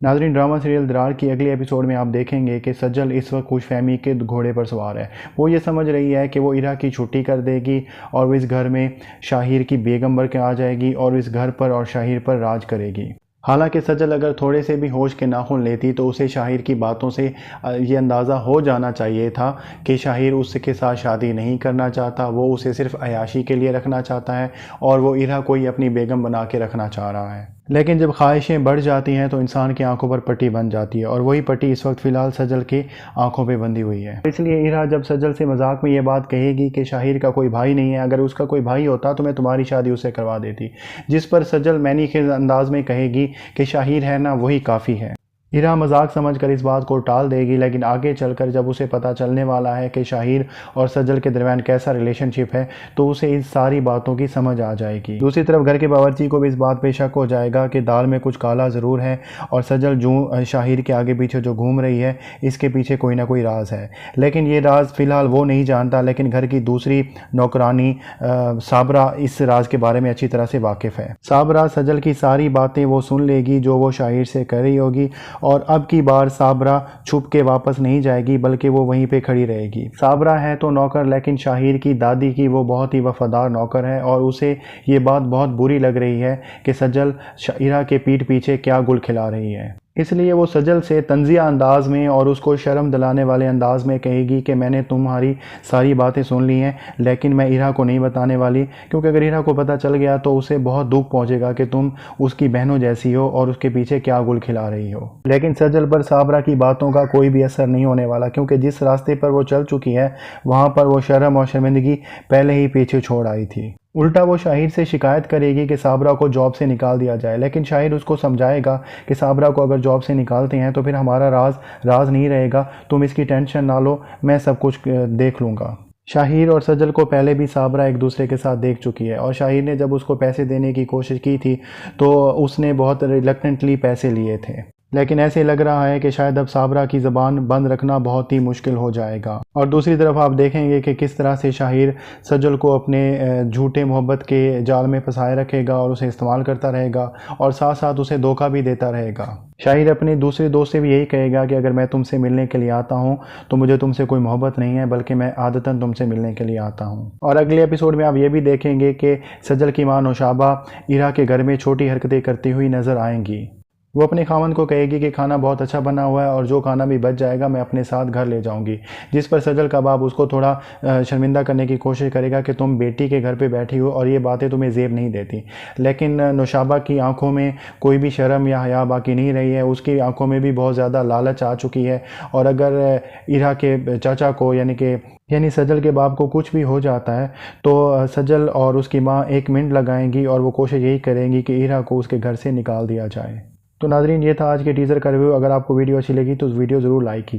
नाज़रीन, drama serial दरार की अगली एपिसोड में आप देखेंगे कि सज्जल इस वक्त खुशफहमी के घोड़े पर सवार है। वो ये समझ रही है कि वो इरा की छुट्टी कर देगी और वो इस घर में शाहिर की बेगम बन के आ जाएगी और इस घर पर और शाहिर पर राज करेगी। हालांकि सज्जल अगर थोड़े से भी होश के नाखून लेती तो उसे शाहिर की बातों से ये अंदाज़ा हो जाना चाहिए था कि शाहिर उसके साथ शादी नहीं करना चाहता, वो उसे सिर्फ अयाशी के लिए रखना चाहता है और वो इरा को ही अपनी बेगम बना के रखना चाह रहा है। लेकिन जब ख्वाहिशें बढ़ जाती हैं तो इंसान की आंखों पर पट्टी बन जाती है और वही पट्टी इस वक्त फ़िलहाल सज्जल की आंखों पे बंधी हुई है। इसलिए इरा जब सज्जल से मजाक में ये बात कहेगी कि शाहिर का कोई भाई नहीं है, अगर उसका कोई भाई होता तो मैं तुम्हारी शादी उससे करवा देती, जिस पर सज्जल मैनी के अंदाज में कहेगी कि शाहिर है ना, वही काफ़ी है। इरा मजाक समझकर इस बात को टाल देगी, लेकिन आगे चलकर जब उसे पता चलने वाला है कि शाहिर और सज्जल के दरमियान कैसा रिलेशनशिप है तो उसे इस सारी बातों की समझ आ जाएगी। दूसरी तरफ घर के बावर्ची को भी इस बात पे शक हो जाएगा कि दाल में कुछ काला ज़रूर है और सज्जल जो शाहिर के आगे पीछे जो घूम रही है इसके पीछे कोई ना कोई राज है। लेकिन ये राज फ़िलहाल वो नहीं जानता, लेकिन घर की दूसरी नौकरानी साबरा इस राज के बारे में अच्छी तरह से वाकिफ़ है। साबरा सज्जल की सारी बातें वो सुन लेगी जो वो शाहिर से कर रही होगी और अब की बार साबरा छुप के वापस नहीं जाएगी बल्कि वो वहीं पे खड़ी रहेगी। साबरा है तो नौकर, लेकिन शाहिर की दादी की वो बहुत ही वफादार नौकर है और उसे ये बात बहुत बुरी लग रही है कि सज्जल इरा के पीठ पीछे क्या गुल खिला रही है। इसलिए वो सज्जल से तंजिया अंदाज में और उसको शर्म दिलाने वाले अंदाज में कहेगी कि मैंने तुम्हारी सारी बातें सुन ली हैं, लेकिन मैं इरा को नहीं बताने वाली, क्योंकि अगर इरा को पता चल गया तो उसे बहुत दुख पहुंचेगा कि तुम उसकी बहनों जैसी हो और उसके पीछे क्या गुल खिला रही हो। लेकिन सज्जल पर साबरा की बातों का कोई भी असर नहीं होने वाला, क्योंकि जिस रास्ते पर वो चल चुकी है वहाँ पर वो शर्म और शर्मिंदगी पहले ही पीछे छोड़ आई थी। उल्टा वो शाहिर से शिकायत करेगी कि साबरा को जॉब से निकाल दिया जाए, लेकिन शाहिर उसको समझाएगा कि साबरा को अगर जॉब से निकालते हैं तो फिर हमारा राज नहीं रहेगा, तुम इसकी टेंशन ना लो, मैं सब कुछ देख लूँगा। शाहिर और सज्जल को पहले भी साबरा एक दूसरे के साथ देख चुकी है और शाहिर ने जब उसको पैसे देने की कोशिश की थी तो उसने बहुत रिलक्टेंटली पैसे लिए थे, लेकिन ऐसे लग रहा है कि शायद अब साबरा की ज़बान बंद रखना बहुत ही मुश्किल हो जाएगा। और दूसरी तरफ आप देखेंगे कि किस तरह से शाहिर सज्जल को अपने झूठे मोहब्बत के जाल में फंसाए रखेगा और उसे इस्तेमाल करता रहेगा और साथ साथ उसे धोखा भी देता रहेगा। शाहिर अपने दूसरे दोस्त से भी यही कहेगा कि अगर मैं तुमसे मिलने के लिए आता हूँ तो मुझे तुमसे कोई मोहब्बत नहीं है, बल्कि मैं आदतन तुमसे मिलने के लिए आता हूँ। और अगले एपिसोड में आप ये भी देखेंगे कि सज्जल की मां नौशाबा इरा के घर में छोटी हरकतें करती हुई नजर आएंगी। वो अपने खामन को कहेगी कि खाना बहुत अच्छा बना हुआ है और जो खाना भी बच जाएगा मैं अपने साथ घर ले जाऊंगी, जिस पर सज्जल का बाप उसको थोड़ा शर्मिंदा करने की कोशिश करेगा कि तुम बेटी के घर पे बैठी हो और ये बातें तुम्हें जेब नहीं देती। लेकिन नौशाबा की आंखों में कोई भी शर्म या हया बाकी नहीं रही है, उसकी आंखों में भी बहुत ज़्यादा लालच आ चुकी है और अगर इरा के चाचा को यानी सज्जल के बाप को कुछ भी हो जाता है तो सज्जल और उसकी माँ 1 मिनट लगाएंगी और वो कोशिश यही करेंगी कि इरा को उसके घर से निकाल दिया जाए। तो नाजरीन, ये था आज के टीज़र का रिव्यू। अगर आपको वीडियो अच्छी लगी तो उस वीडियो ज़रूर लाइक कीजिए।